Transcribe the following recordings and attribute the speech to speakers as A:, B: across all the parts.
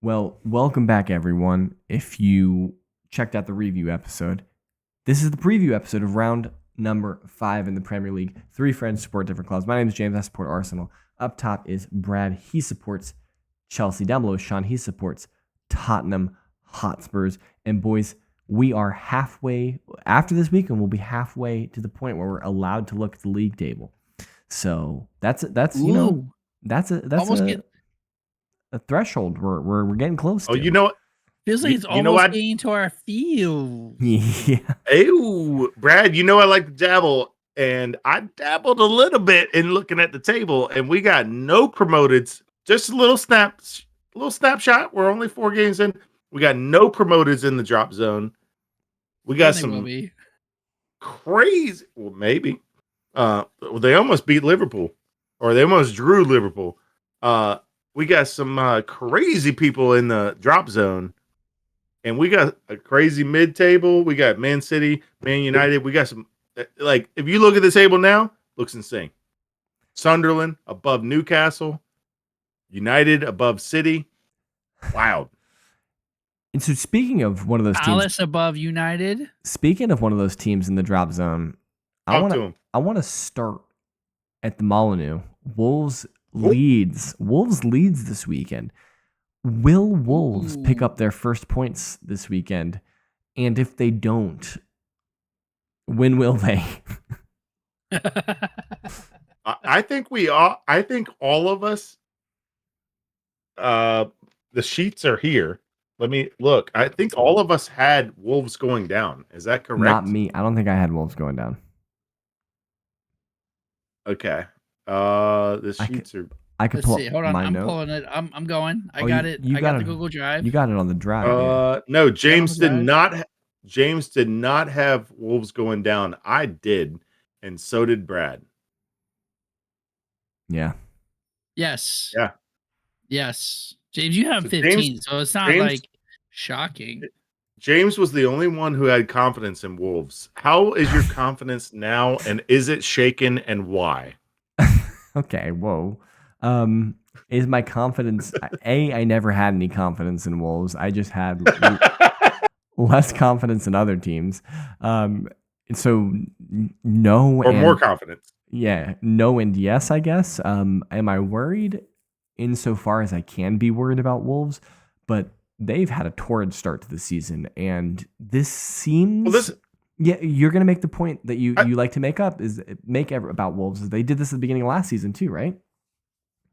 A: Well, welcome back, everyone. If you checked out the review episode, this is the preview episode of round number 5 in the Premier League. 3 friends support different clubs. My name is James. I support Arsenal. Up top is Brad. He supports Chelsea. Down below is Sean. He supports Tottenham Hotspurs. And boys, we are halfway after this week, and we'll be halfway to the point where we're allowed to look at the league table. So that's
B: Ooh,
A: that's
B: almost
A: a threshold. We're getting close
C: Oh,
A: to.
C: you know what?
B: feels like it's
C: You know
B: almost
C: what?
B: getting to our field.
A: Yeah.
C: Ew, Brad, you know I like to dabble, and I dabbled a little bit in looking at the table, and we got no promoteds. Just a little snapshot. We're only 4 games in. We got no promoteds in the drop zone. We got
B: Then they will
C: some
B: be.
C: crazy. Well, maybe. They almost beat Liverpool, or they almost drew Liverpool. We got some crazy people in the drop zone. And we got a crazy mid-table. We got Man City, Man United. We got some, like, if you look at the table now, looks insane. Sunderland above Newcastle. United above City. Wow.
A: And so speaking of one of those teams,
B: Palace above United.
A: speaking of one of those teams in the drop zone, I
C: Talk to
A: want
C: 'em.
A: I want to start at the Molyneux. Wolves leads this weekend. Will Wolves pick
B: Ooh.
A: up their first points this weekend? And if they don't, when will they?
C: I think we all. I think all of us. The sheets are here. Let me look. I think all of us had Wolves going down. Is that correct?
A: Not me. I don't think I had Wolves going down.
C: Okay. The
A: I
C: sheets are.
A: I could
B: Let's
A: pull
B: see.
A: up
B: Hold on.
A: my
B: I'm
A: note.
B: pulling it. I'm going. I
A: Oh,
B: got it.
A: you
B: I got
A: got
B: the
A: it.
B: Google Drive.
A: You got it on the drive. Yeah.
C: No, James
B: the
C: did
B: drive?
C: not. James did not have Wolves going down. I did, and so did Brad.
A: Yeah.
B: Yes.
C: Yeah.
B: Yes. James, you have
C: So
B: 15, so it's not
C: James-
B: like shocking.
C: James was the only one who had confidence in Wolves. How is your confidence now, and is it shaken, and why?
A: Okay, whoa. Is my confidence I never had any confidence in Wolves. I just had less confidence in other teams. So no
C: Or
A: and
C: more confidence?
A: yeah, no and yes, I guess. Am I worried insofar as I can be worried about Wolves? But they've had a torrid start to the season, and this seems yeah, you're gonna make the point that you like to make about Wolves. Is they did this at the beginning of last season too, right?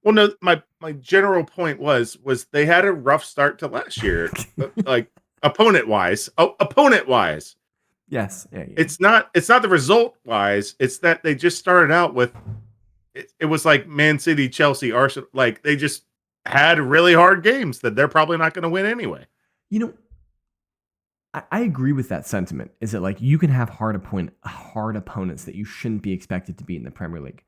C: Well, no. My general point was they had a rough start to last year, like opponent wise.
A: Yes. Yeah.
C: It's not the result wise. It's that they just started out with. It was like Man City, Chelsea, Arsenal. Like they just had really hard games that they're probably not going to win anyway.
A: You know, I agree with that sentiment. Is it like you can have hard opponents that you shouldn't be expected to beat in the Premier League?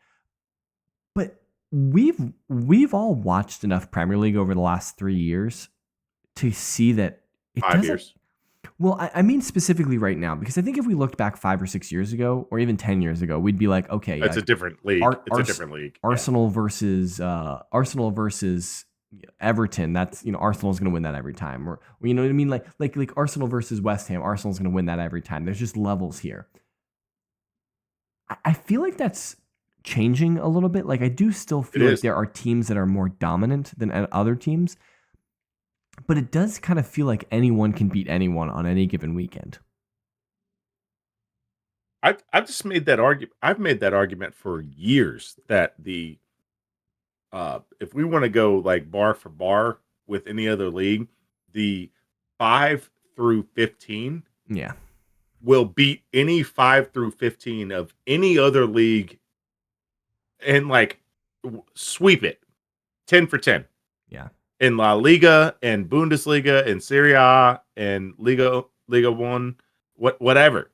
A: But we've all watched enough Premier League over the last 3 years to see that it
C: 5
A: doesn't.
C: years.
A: Well, I mean specifically right now, because I think if we looked back 5 or 6 years ago, or even 10 years ago, we'd be like, okay,
C: It's a different league. It's a different league.
A: Arsenal versus Everton. That's Arsenal's going to win that every time, or you know what I mean, like Arsenal versus West Ham. Arsenal's going to win that every time. There's just levels here. I feel like that's changing a little bit. Like I do still feel like there are teams that are more dominant than other teams. But it does kind of feel like anyone can beat anyone on any given weekend.
C: I've just made that argument. I've made that argument for years that if we want to go like bar for bar with any other league, the 5 through 15 will beat any 5 through 15 of any other league and like sweep it 10 for 10.
A: Yeah.
C: In La Liga and Bundesliga and Serie A and Liga 1, whatever.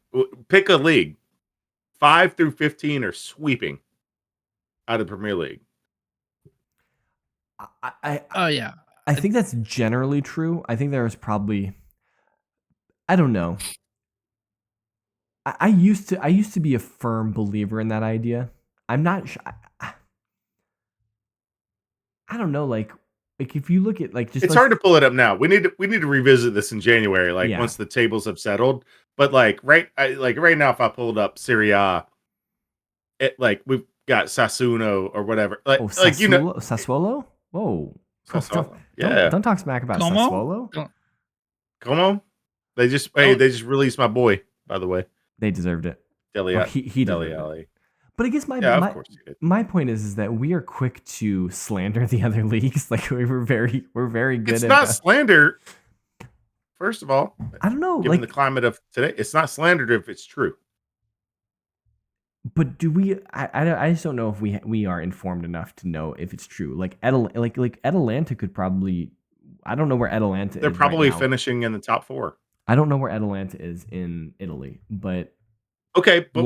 C: Pick a league. 5 through 15 are sweeping out of the Premier League.
A: I think that's generally true. I think there is probably, I don't know. I used to be a firm believer in that idea. I'm not sure. I don't know, like like if you look at like just
C: It's hard to pull it up now. We need to revisit this in January, like once the tables have settled. But like right now, if I pulled up Serie A, like we've got Sassuolo or whatever. Like
A: Sassuolo. Whoa.
C: Sassuolo. Yeah.
A: Don't talk smack about
B: Como?
A: Sassuolo.
C: Come on. They just released my boy, by the way.
A: They deserved it. He deserved it. But I guess my point is that we are quick to slander the other leagues. Like we're very good.
C: It's not slander. First of all,
A: I don't know.
C: Given the climate of today, it's not slander if it's true.
A: But do we? I just don't know if we are informed enough to know if it's true. Like Atalanta could probably. I don't know where Atalanta is.
C: They're probably
A: right now.
C: finishing in the top 4.
A: I don't know where Atalanta is in Italy, but
C: okay. But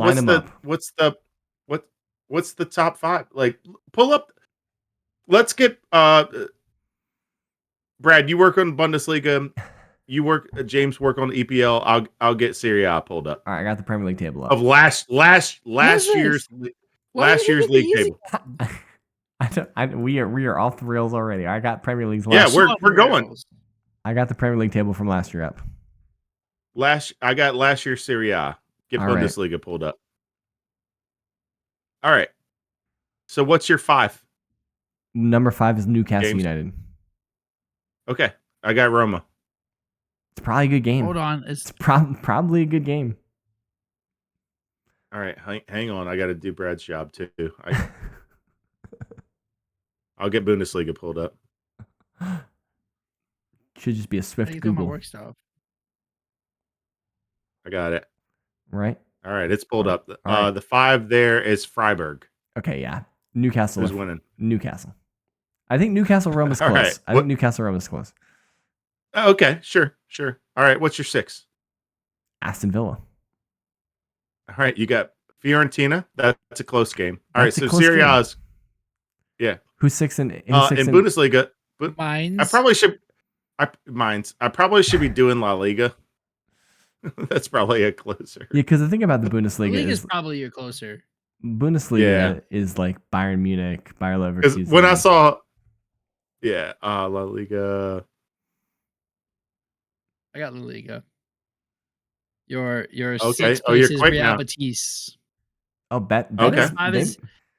C: what's the top 5? Like pull up. Let's get Brad. You work on Bundesliga. James work on EPL. I'll get Serie A pulled up.
A: All right, I got the Premier League table up.
C: Of last year's league table.
A: We are off the rails already. I got Premier League's
C: last. Yeah, we're going.
A: I got the Premier League table from last year up.
C: I got last year's Serie A. Get Bundesliga pulled up. All right. So what's your 5?
A: Number 5 is Newcastle United.
C: Okay, I got Roma.
A: It's probably a good game.
B: Hold on.
A: It's probably a good game.
C: All right, hang on. I got to do Brad's job too. I'll get Bundesliga pulled up.
A: Should just be a swift Google.
B: Work stuff.
C: I got it.
A: Right.
C: All right, it's pulled up. The 5 there is Freiburg.
A: Okay, yeah. Newcastle
C: is winning.
A: Newcastle. I think Newcastle Rome is close.
C: Right.
A: I think Newcastle Rome is close.
C: Okay, sure. All right, what's your 6?
A: Aston Villa.
C: All right, you got Fiorentina. That's a close game. All right, so Serie A's. Yeah.
A: Who's 6 in
C: Bundesliga?
B: Mines.
C: I probably should be doing La Liga. That's probably a closer.
A: Yeah, because the thing about the Bundesliga
B: is probably your closer.
A: Bundesliga is like Bayern Munich, Bayer Leverkusen.
C: When I saw, La Liga.
B: I got La Liga. Your
C: okay.
B: 6th
C: place
B: is Real Betis.
A: Oh, bet.
C: Okay.
B: 5 is,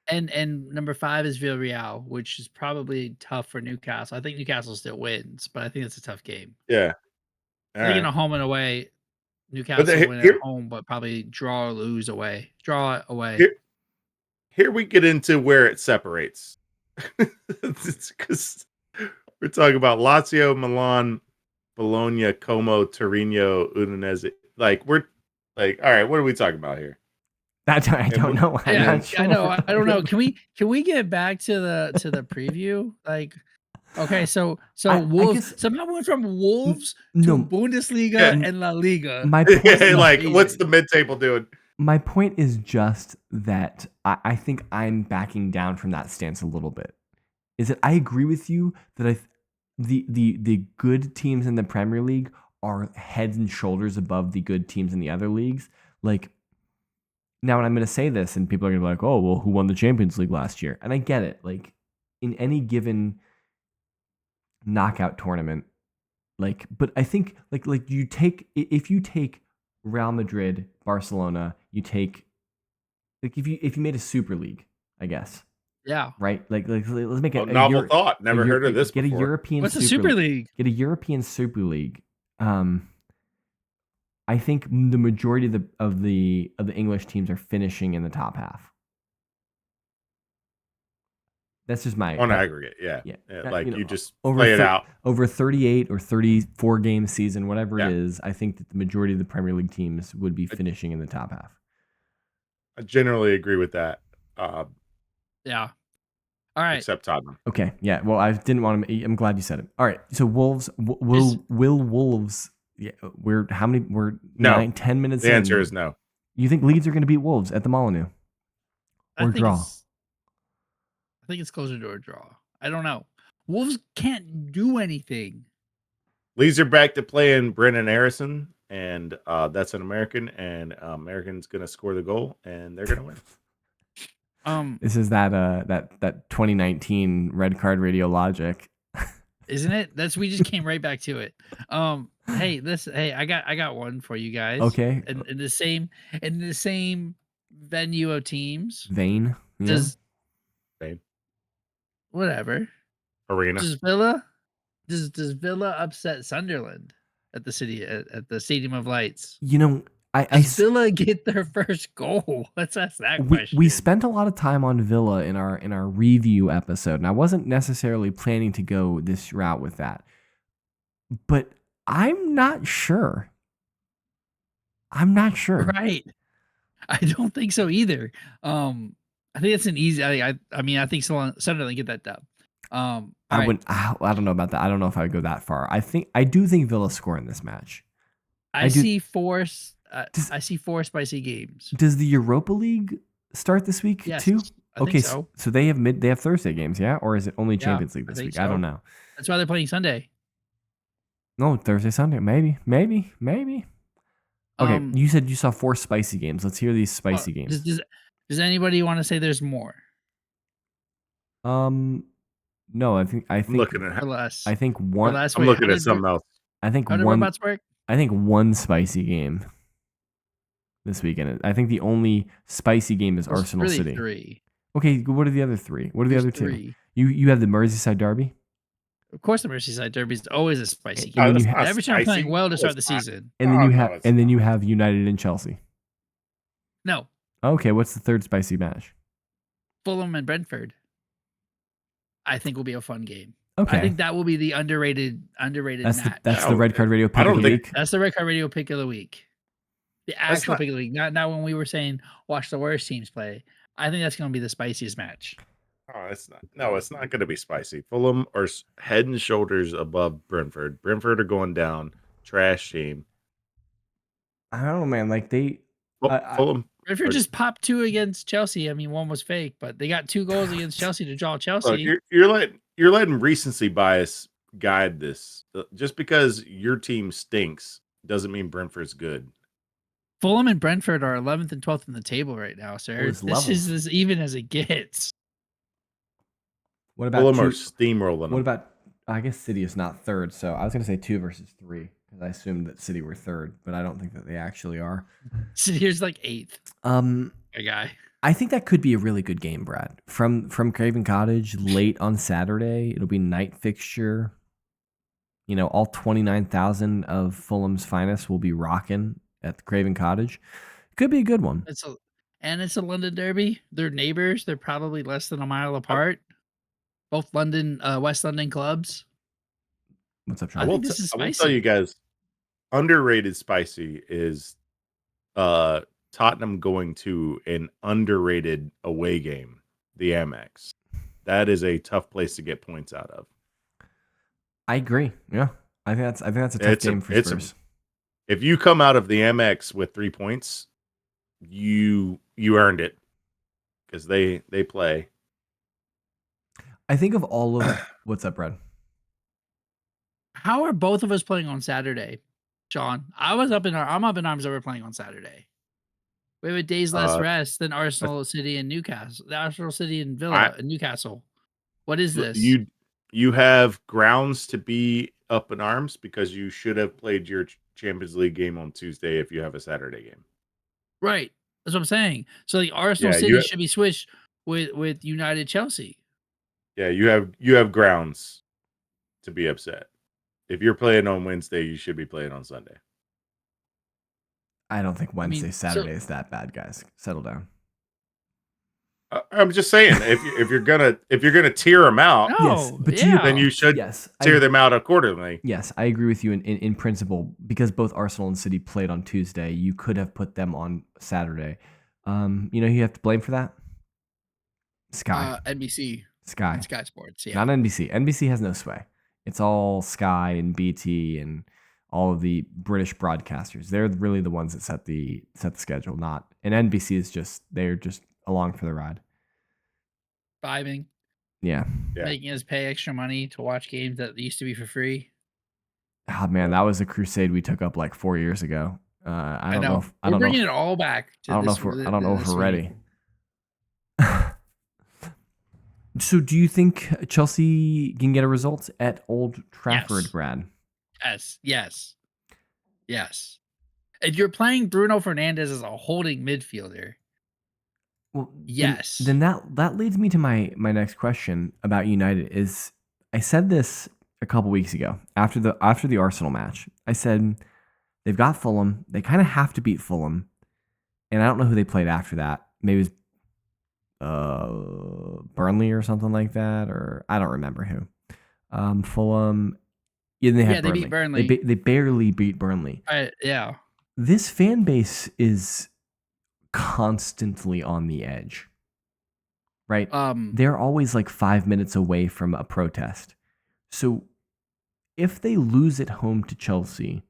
B: and number 5 is Villarreal, which is probably tough for Newcastle. I think Newcastle still wins, but I think it's a tough game.
C: Yeah.
B: I think in a home and away, Newcastle win at home, but probably draw or lose away. Draw away.
C: Here we get into where it separates. Because we're talking about Lazio, Milan, Bologna, Como, Torino, Udinese. All right, what are we talking about here?
A: I don't know.
B: Sure. I know. I don't know. Can we get back to the preview? Like, okay, so Wolves. So now we went from Wolves to Bundesliga and La Liga.
A: My point
C: is, what's the mid-table doing?
A: My point is just that I think I'm backing down from that stance a little bit. Is that I agree with you that the good teams in the Premier League are heads and shoulders above the good teams in the other leagues. Like, now, and I'm going to say this, and people are going to be like, oh, well, who won the Champions League last year? And I get it. Like, in any given knockout tournament, but I think, if you take Real Madrid, Barcelona, you take, if you made a Super League, I guess.
B: Yeah.
A: Right? Let's make it
C: novel thought. Never heard of this before.
A: Get a European
B: What's a Super League?
A: Get a European Super League. I think the majority of the English teams are finishing in the top half. That's just my
C: on aggregate, yeah. Like you just play it out
A: over 38 or 34 game season, whatever it is. I think that the majority of the Premier League teams would be finishing in the top half.
C: I generally agree with that.
B: Yeah. All right.
C: Except Tottenham.
A: Okay. Yeah. Well, I didn't want to. I'm glad you said it. All right. So Wolves will Wolves. Yeah. We're 10 minutes.
C: The answer is no.
A: You think Leeds are going to beat Wolves at the Molineux or draw?
B: I think it's closer to a draw. I don't know. Wolves can't do anything.
C: Leeds are back to playing Brennan Harrison, and that's an American, and American's going to score the goal, and they're going to win.
A: This is that 2019 red card radio logic.
B: isn't it? We just came right back to it. Hey, I got one for you guys.
A: Okay.
B: In the same venue of teams.
A: Vein. Yeah.
B: Does
C: Vein.
B: Whatever.
C: Arena.
B: Does Villa upset Sunderland at the Stadium of Lights? Does Villa get their first goal? Let's ask that question.
A: We spent a lot of time on Villa in our review episode, and I wasn't necessarily planning to go this route with that. But I'm not sure.
B: Right. I don't think so either. I think it's an easy. I think Sunderland get that dub.
A: I don't know about that. I don't know if I would go that far. I do think Villa score in this match.
B: I see four spicy games.
A: Does the Europa League start this week too?
B: I think so.
A: So they have Thursday games, yeah? Or is it only Champions League this week? So. I don't know.
B: That's why they're playing Sunday.
A: No, Thursday, Sunday. Maybe. Okay, you said you saw 4 spicy games. Let's hear these spicy games.
B: Does anybody want to say there's more?
A: No, I think
C: I'm looking at
B: less.
A: I think one.
C: I'm looking at something else.
A: I think
B: how
A: one.
B: Robots work?
A: I think one spicy game this weekend. I think the only spicy game is Arsenal
B: really
A: City.
B: 3.
A: Okay, what are the other 3? What are the other 2?
B: 3.
A: You have the Merseyside derby.
B: Of course, the Merseyside derby is always a spicy game.
A: And
B: every time playing well to start the season.
A: And then you have United and Chelsea.
B: No.
A: Okay, what's the third spicy match?
B: Fulham and Brentford. I think will be a fun game.
A: Okay.
B: I think that will be the underrated match.
A: That's the Red Card Radio pick of the week.
B: That's the Red Card Radio pick of the week. The actual pick of the week. Not when we were saying watch the worst teams play. I think that's going to be the spiciest match.
C: Oh, it's not. No, it's not going to be spicy. Fulham are head and shoulders above Brentford. Brentford are going down. Trash team.
A: I don't know, man. Like
C: Fulham.
B: Brentford just popped 2 against Chelsea. I mean, one was fake, but they got 2 goals against Chelsea to draw Chelsea.
C: Look, you're letting recency bias guide this. Just because your team stinks doesn't mean Brentford's good.
B: Fulham and Brentford are 11th and 12th in the table right now, sir. This is as even as it gets.
A: What about
C: Fulham are steamrolling?
A: What about? I guess City is not third, so I was going to say 2 versus 3 because I assumed that City were third, but I don't think that they actually are.
B: City's like 8th. A guy.
A: I think that could be a really good game, Brad. From Craven Cottage late on Saturday. It'll be night fixture. All 29,000 of Fulham's finest will be rocking at the Craven Cottage. Could be a good one.
B: It's a London derby. They're neighbors. They're probably less than a mile apart. Both West London clubs.
A: What's up, Sean?
C: I will tell you guys, underrated spicy is Tottenham going to an underrated away game, the Amex. That is a tough place to get points out of. I
A: agree. Yeah, I think that's a tough game for Spurs.
C: If you come out of the Amex with 3 points, you earned it because they play.
A: I think of all of what's up, Brad?
B: How are both of us playing on Saturday, Sean? I'm up in arms that we're playing on Saturday. We have a day's less rest than Arsenal City and Newcastle. The Arsenal City and Villa and Newcastle. What is this?
C: You have grounds to be up in arms because you should have played your Champions League game on Tuesday if you have a Saturday game.
B: Right. That's what I'm saying. So the Arsenal City should be switched with United Chelsea.
C: Yeah, you have grounds to be upset. If you're playing on Wednesday, you should be playing on Sunday.
A: I don't think Saturday is that bad, guys. Settle down.
C: I'm just saying, if you're gonna tear them out, then you should tear them out accordingly.
A: Yes, I agree with you in principle because both Arsenal and City played on Tuesday. You could have put them on Saturday. You have to blame for that. Sky,
B: NBC,
A: Sky
B: Sports. Yeah,
A: not NBC. NBC has no sway. It's all Sky and BT and all of the British broadcasters. They're really the ones that set the schedule. And NBC is they're just along for the ride.
B: Vibing.
A: Yeah.
B: Making us pay extra money to watch games that used to be for free.
A: Oh man, that was a crusade we took up like 4 years ago. I don't know.
B: We're bringing it all back.
A: I don't know if we're ready. So do you think Chelsea can get a result at Old Trafford,
B: Yes.
A: Brad?
B: Yes. If you're playing Bruno Fernandes as a holding midfielder,
A: Well,
B: yes.
A: Then that leads me to my next question about United. Is I said this a couple weeks ago after the Arsenal match. I said they've got Fulham. They kind of have to beat Fulham, and I don't know who they played after that. Maybe it was Burnley or something like that, or I don't remember who. Fulham. Yeah, they had
B: they
A: Burnley.
B: beat Burnley.
A: They barely beat Burnley.
B: Yeah.
A: This fan base is constantly on the edge, right? They're always like 5 minutes away from a protest. So if they lose at home to Chelsea,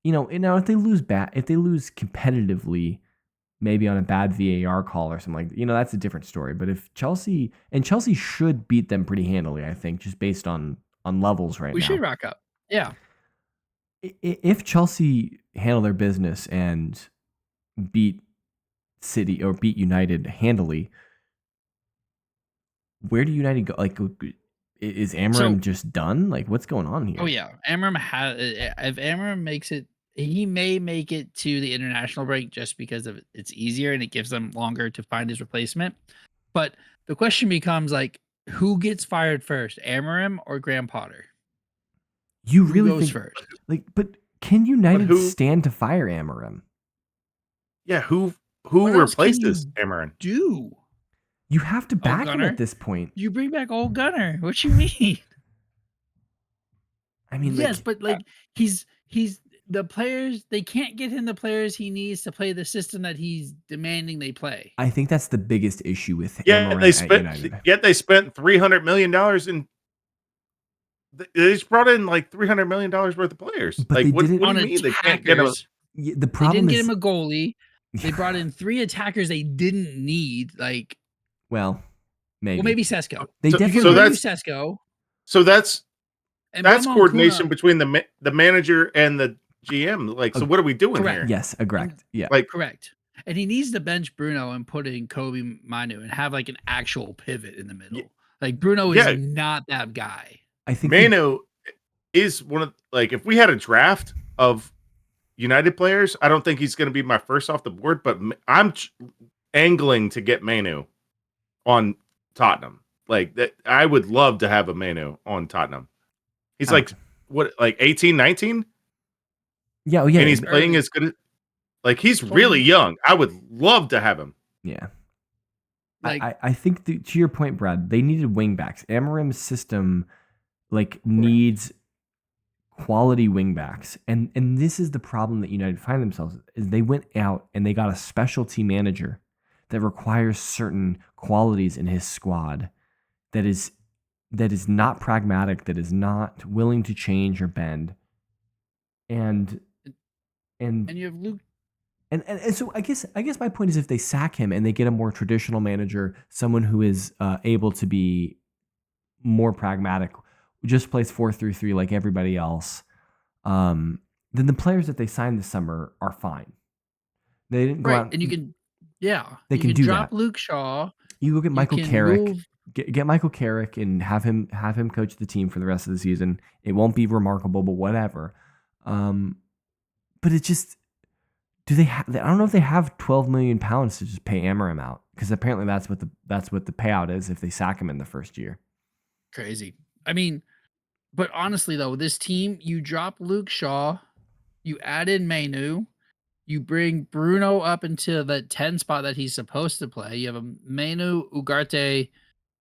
A: if they lose competitively, maybe on a bad VAR call or something like that, that's a different story. But if Chelsea should beat them pretty handily, I think, just based on levels right now.
B: We should rock up. Yeah.
A: If Chelsea handle their business and beat City or beat United handily, where do United go? Like, is Amorim just done? Like, what's going on here?
B: Oh yeah, Amorim if Amorim makes it, he may make it to the international break just because of it's easier and it gives them longer to find his replacement. But the question becomes like, who gets fired first, Amorim or Graham Potter?
A: You
B: Who
A: really
B: goes
A: think
B: first?
A: like, but can United stand to fire Amorim?
C: Yeah, who
B: What else can
C: replaces
B: you
C: Amorim?
B: do?
A: You have to back him at this point.
B: You bring back old Gunner. What you mean?
A: I mean,
B: yes,
A: like,
B: but like he's the players, they can't get him the players he needs to play the system that he's demanding they play.
A: I think that's the biggest issue with
C: Yeah,
A: Amorim at United.
C: Yet they spent $300 million in. They just brought in like $300 million worth of players.
A: But
C: like,
A: they
C: what
A: didn't
C: do you mean they can't get them?
A: The problem
B: they didn't
A: is
B: get him a goalie. They brought in 3 attackers they didn't need. Like,
A: well, maybe.
B: Well, maybe Sesko.
A: They definitely.
C: So
B: that's Sesko.
C: So that's
B: And
C: coordination between the manager and the GM. Like, so what are we doing here?
A: Yes, correct. Yeah,
C: like
B: correct. And he needs to bench Bruno and put in Kobe Manu and have like an actual pivot in the middle. Like Bruno is not that guy.
A: I think
C: Manu is one of if we had a draft of United players, I don't think he's going to be my first off the board, but I'm angling to get Manu on Tottenham. Like that, I would love to have a Manu on Tottenham. He's like 18, 19?
A: Yeah, yeah.
C: And he's playing as good as he's really young. I would love to have him.
A: Yeah. I think to your point, Brad, they needed wingbacks. Amorim's system needs quality wingbacks. And this is the problem that United find themselves is they went out and they got a specialty manager that requires certain qualities in his squad that is not pragmatic, that is not willing to change or bend. And
B: you have Luke.
A: And so I guess my point is if they sack him and they get a more traditional manager, someone who is able to be more pragmatic, just plays 4-3-3 like everybody else, then the players that they signed this summer are fine. They didn't go out
B: and you can
A: they can do
B: drop
A: that.
B: Luke Shaw.
A: You look at Michael Carrick. Get Michael Carrick and have him coach the team for the rest of the season. It won't be remarkable, but whatever. But it just I don't know if they have 12 million pounds to just pay Amorim out because apparently that's what the payout is if they sack him in the first year.
B: Crazy. I mean, but honestly though, this team, you drop Luke Shaw, you add in Manu, you bring Bruno up into the 10 spot that he's supposed to play. You have a Manu Ugarte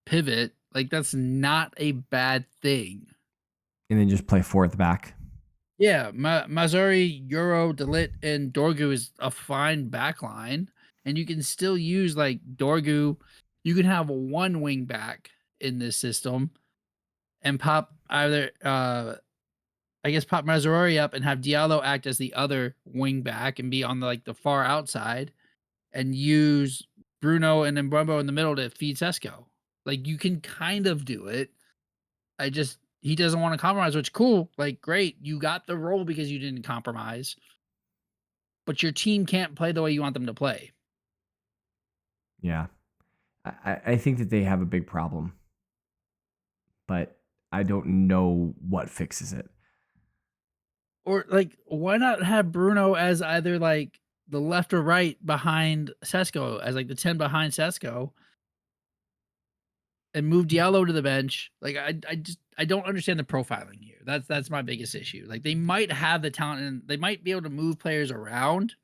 B: pivot. Like that's not a bad thing.
A: And then just play 4 at the back.
B: Yeah, Mazzari, Euro, Delit, and Dorgu is a fine back line. And you can still use like Dorgu. You can have one wing back in this system and pop either pop Mazzari up and have Diallo act as the other wing back and be on the far outside and use Bruno and then Mbembo in the middle to feed Sesko. Like you can kind of do it. He doesn't want to compromise, which cool. Like, great. You got the role because you didn't compromise. But your team can't play the way you want them to play.
A: Yeah. I think that they have a big problem, but I don't know what fixes it.
B: Or like, why not have Bruno as either like the left or right behind Sesko, as like the 10 behind Sesko, and move Diallo to the bench? Like, I don't understand the profiling here. That's my biggest issue. Like, they might have the talent and they might be able to move players around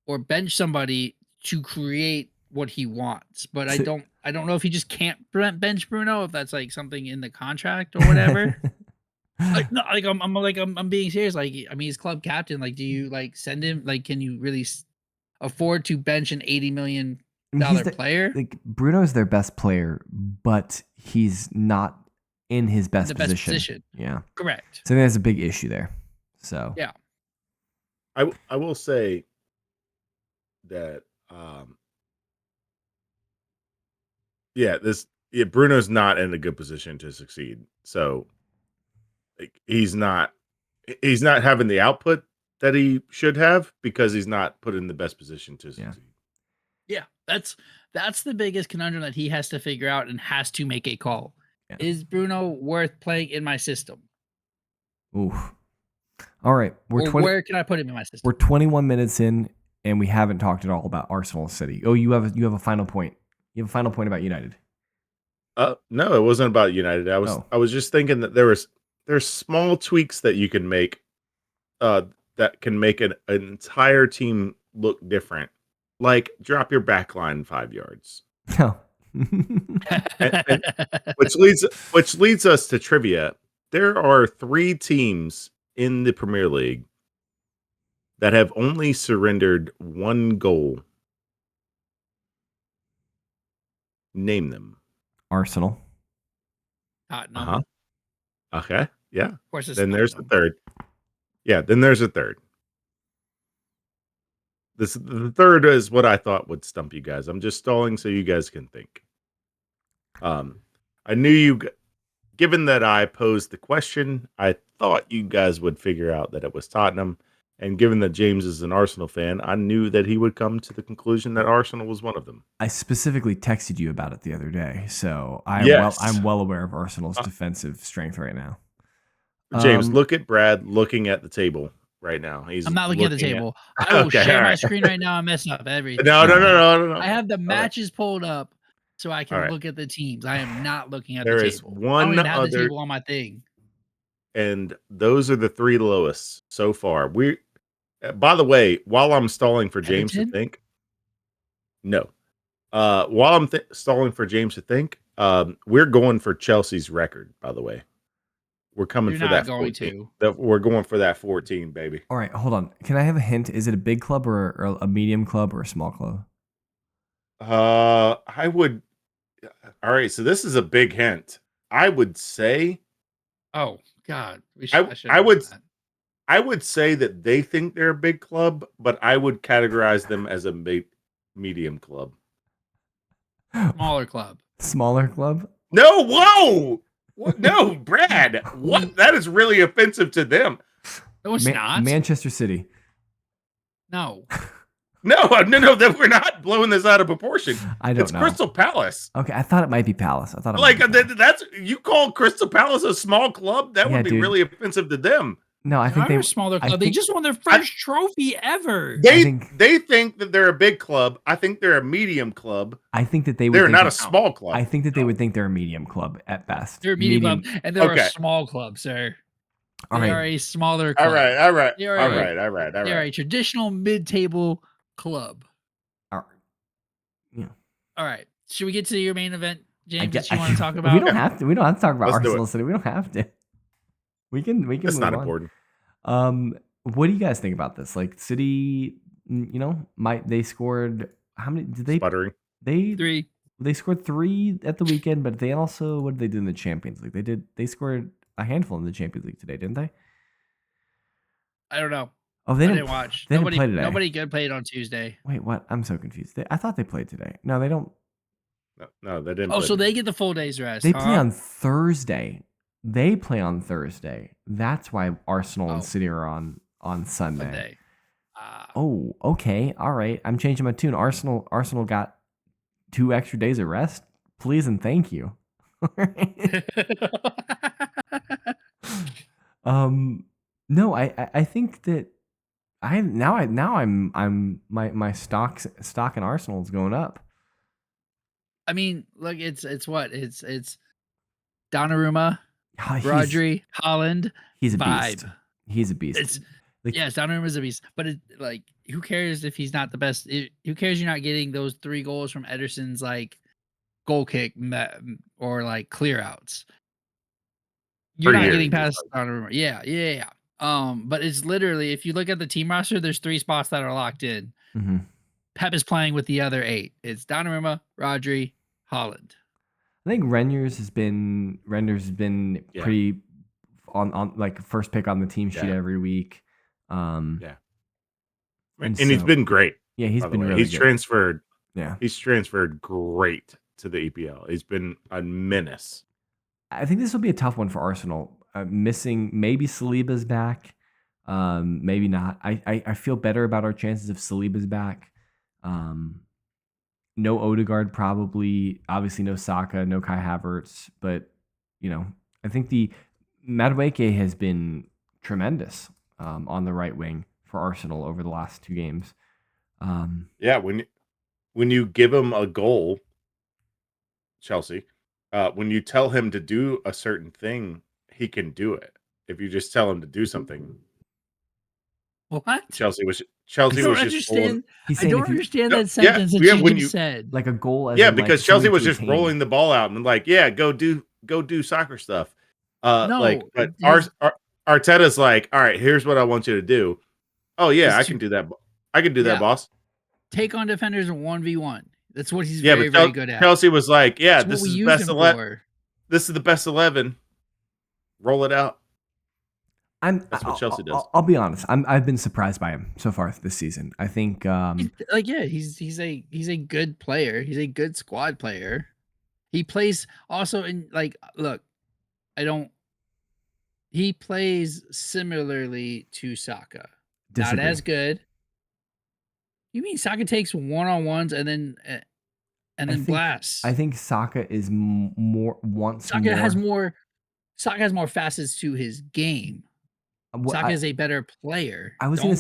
B: or bench somebody to create what he wants. But I don't know if he just can't bench Bruno, if that's like something in the contract or whatever. Like, no, like I'm being serious. Like, I mean, he's club captain. Like, do you like send him? Like, can you really afford to bench an $80 million player?
A: Like Bruno's their best player, but he's not in his best position. Yeah,
B: correct.
A: So I think that's a big issue there. So
B: yeah,
C: I will say that Bruno's not in a good position to succeed. So like, he's not having the output that he should have because he's not put in the best position to succeed.
B: Yeah, that's the biggest conundrum that he has to figure out and has to make a call. Yeah. Is Bruno worth playing in my system?
A: Oof. All right,
B: where can I put him in my system?
A: We're 21 minutes in, and we haven't talked at all about Arsenal City. Oh, you have a final point. You have a final point about United.
C: No, it wasn't about United. I was just thinking that there's small tweaks that you can make, that can make an entire team look different. Like drop your back line 5 yards.
A: No.
C: Which leads us to trivia. There are 3 teams in the Premier League that have only surrendered 1 goal. Name them.
A: Arsenal.
B: No.
C: Okay. Yeah.
B: Of course.
C: Then there's the third. Yeah. Then there's a third. The third is what I thought would stump you guys. I'm just stalling so you guys can think. I knew you. Given that I posed the question, I thought you guys would figure out that it was Tottenham. And given that James is an Arsenal fan, I knew that he would come to the conclusion that Arsenal was one of them.
A: I specifically texted you about it the other day, so I'm well aware of Arsenal's defensive strength right now.
C: James, look at Brad looking at the table right now.
B: I'm not looking at the table. I will share my screen right now and mess up everything.
C: No.
B: I have the matches pulled up so I can look at the teams. I am not looking at the table.
C: There is one
B: I don't even have the table on my thing.
C: And those are the 3 lowest so far. By the way, while I'm stalling for James to think, while I'm stalling for James to think, we're going for Chelsea's record. By the way, we're coming for that 14. We're going for that 14, baby.
A: All right, hold on. Can I have a hint? Is it a big club or a medium club or a small club?
C: I would. All right, so this is a big hint. I would say.
B: Oh God,
C: I would say that they think they're a big club, but I would categorize them as a medium club.
B: Smaller club.
A: Smaller club?
C: No, whoa! What? No, Brad. What? That is really offensive to them.
B: No, it's not.
A: Manchester City.
B: No.
C: No, that we're not blowing this out of proportion.
A: I don't know.
C: It's Crystal Palace.
A: Okay, I thought it might be Palace. I thought
C: that's you call Crystal Palace a small club? That would be really offensive to them.
A: No, I think they're
B: a smaller club. They just won their first trophy ever.
C: They think that they're a big club. I think they're a medium club.
A: I think that they're
C: not a small club.
A: I think that they would think they're a medium club at best.
B: They're a medium club, and they're a small club, sir. They are a smaller club.
C: All right.
B: They're a traditional mid-table club.
A: All right. Yeah.
B: All right. Should we get to your main event, James? That you want to talk about?
A: We don't have to. We don't have to talk about Arsenal City. We don't have to. We can.
C: That's not important.
A: What do you guys think about this? Like City, they scored how many? Did they?
C: Sputtering.
B: Three.
A: They scored 3 at the weekend, but they also what did they do in the Champions League? They scored a handful in the Champions League today, didn't they?
B: I don't know.
A: Oh,
B: they didn't watch.
A: They didn't play today.
B: Nobody good played on Tuesday.
A: Wait, what? I'm so confused. I thought they played today. No, they don't.
C: No, they didn't.
B: Oh, so they get the full day's rest.
A: They play on Thursday. That's why Arsenal and City are on Sunday. Oh, okay. All right. I'm changing my tune. Arsenal got 2 extra days of rest, please and thank you. No, I think that I'm my stock in Arsenal is going up.
B: I mean, look, it's Donnarumma,
A: He's
B: Rodri, Holland,
A: he's a beast.
B: vibe.
A: He's a beast.
B: It's
A: Like,
B: yes, Donnarumma's a beast, but it like who cares if he's not the best? Who cares you're not getting those 3 goals from Ederson's like goal kick or like clear outs? You're
C: Per
B: not
C: year,
B: getting
C: you're
B: past Donnarumma. Yeah. But it's literally if you look at the team roster, there's 3 spots that are locked in.
A: mhm.
B: Pep is playing with the other 8. It's Donnarumma, Rodri, Holland.
A: I think Render's has been
C: Yeah.
A: pretty on like first pick on the team sheet
C: Yeah.
A: every week.
C: Yeah.
A: And
C: he's
A: so-
C: been great.
A: Yeah, he's
C: by the
A: been
C: way.
A: really
C: He's
A: good.
C: transferred.
A: Yeah.
C: He's transferred great to the EPL. He's been a menace.
A: I think this will be a tough one for Arsenal. Missing maybe Saliba's back, maybe not. I feel better about our chances if Saliba's back. No Odegaard probably. Obviously no Saka, no Kai Havertz. But I think the Madueke has been tremendous on the right wing for Arsenal over the last 2 games.
C: Yeah, when you give him a goal, Chelsea, when you tell him to do a certain thing, he can do it. If you just tell him to do something,
B: What?
C: Chelsea was
B: I
C: just
B: don't
C: rolling.
B: understand.
A: He's
B: I
A: saying
B: don't
A: if you
B: understand
C: No,
B: that sentence
C: yeah,
B: that you
C: when
B: just
C: you-
B: said.
A: like a goal as
C: Yeah,
A: in, like,
C: because Chelsea
A: something
C: was
A: to
C: just
A: attain.
C: rolling the ball out and like, yeah, go do soccer stuff.
B: No,
C: Arteta's like, all right, here's what I want you to do. Oh yeah,
B: It's
C: I
B: too-
C: can do that. I can do
B: Yeah.
C: that, boss.
B: take on defenders in 1v1. That's what he's
C: Yeah,
B: very,
C: but
B: very good at.
C: Chelsea was like, yeah,
B: That's what
C: this
B: we
C: is
B: use
C: best
B: him
C: 11.
B: for.
C: This is the best 11. Roll it out.
A: That's
C: what Chelsea does.
A: I'll be honest. I've been surprised by him so far this season. I think
B: He's a good player. He's a good squad player. He plays also in look, he plays similarly to Saka.
A: disagree.
B: Not as good. You mean Saka takes one-on-ones and then blasts?
A: I think Saka is more wants
B: Saka
A: more.
B: has more facets to his game. Saka is a better player.
A: I was gonna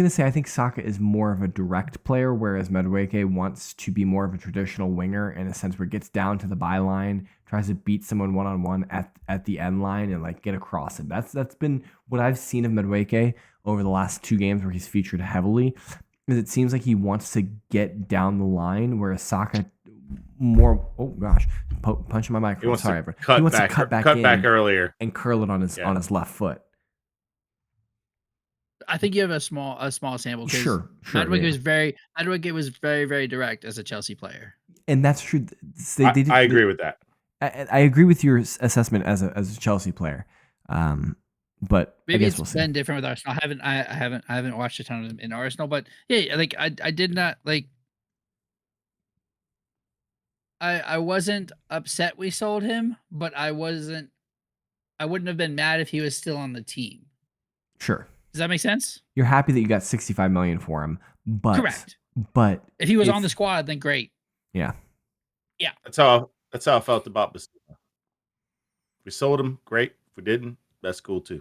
A: say I think Saka is more of a direct player, whereas Madueke wants to be more of a traditional winger in a sense where it gets down to the byline, tries to beat someone one-on-one at the end line and like get across him. That's been what I've seen of Madueke over the last 2 games where he's featured heavily. Is it seems like he wants to get down the line, whereas Saka more. Oh gosh, punching my microphone.
C: He wants
A: Sorry,
C: to
A: everyone. He wants to cut back
C: earlier
A: and curl it on his left foot.
B: I think you have a small sample.
A: Sure.
B: Madueke was very, very direct as a Chelsea player,
A: and that's true.
C: I agree with that.
A: I agree with your assessment as a Chelsea player, but
B: maybe
A: I guess
B: it's
A: we'll
B: been
A: see.
B: different with Arsenal. I haven't watched a ton of them in Arsenal, but yeah, like I did not like. I wasn't upset we sold him, but I wouldn't have been mad if he was still on the team.
A: Sure.
B: Does that make sense?
A: You're happy that you got 65 million for him, but
B: Correct.
A: But
B: if he was on the squad, then great.
A: Yeah.
C: That's how I felt about Basuma. If we sold him, great. If we didn't, that's cool too.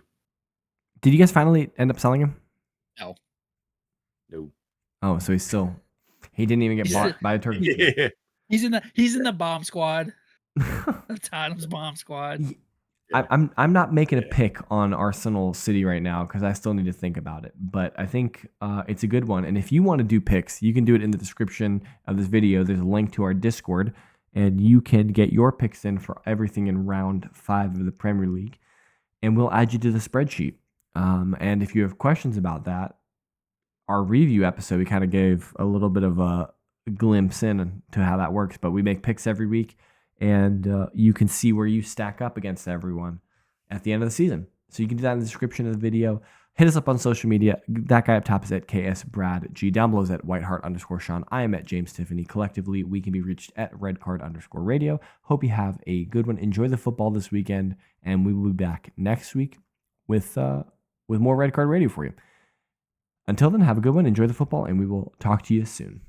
A: Did you guys finally end up selling him?
C: No.
A: Oh, so he didn't even get bought by a Turkey.
C: Yeah.
B: He's in the bomb squad. Tottenham's bomb squad.
A: I'm not making a pick on Arsenal City right now because I still need to think about it. But I think it's a good one. And if you want to do picks, you can do it in the description of this video. There's a link to our Discord, and you can get your picks in for everything in round 5 of the Premier League, and we'll add you to the spreadsheet. And if you have questions about that, our review episode, we kind of gave a little bit of a glimpse into how that works. But we make picks every week. And you can see where you stack up against everyone at the end of the season. So you can do that in the description of the video. Hit us up on social media. That guy up top is at KSBradG. Down below is at Whiteheart_Sean. I am at James Tiffany. Collectively, we can be reached at redcard_radio. Hope you have a good one. Enjoy the football this weekend. And we will be back next week with more Red Card Radio for you. Until then, have a good one. Enjoy the football. And we will talk to you soon.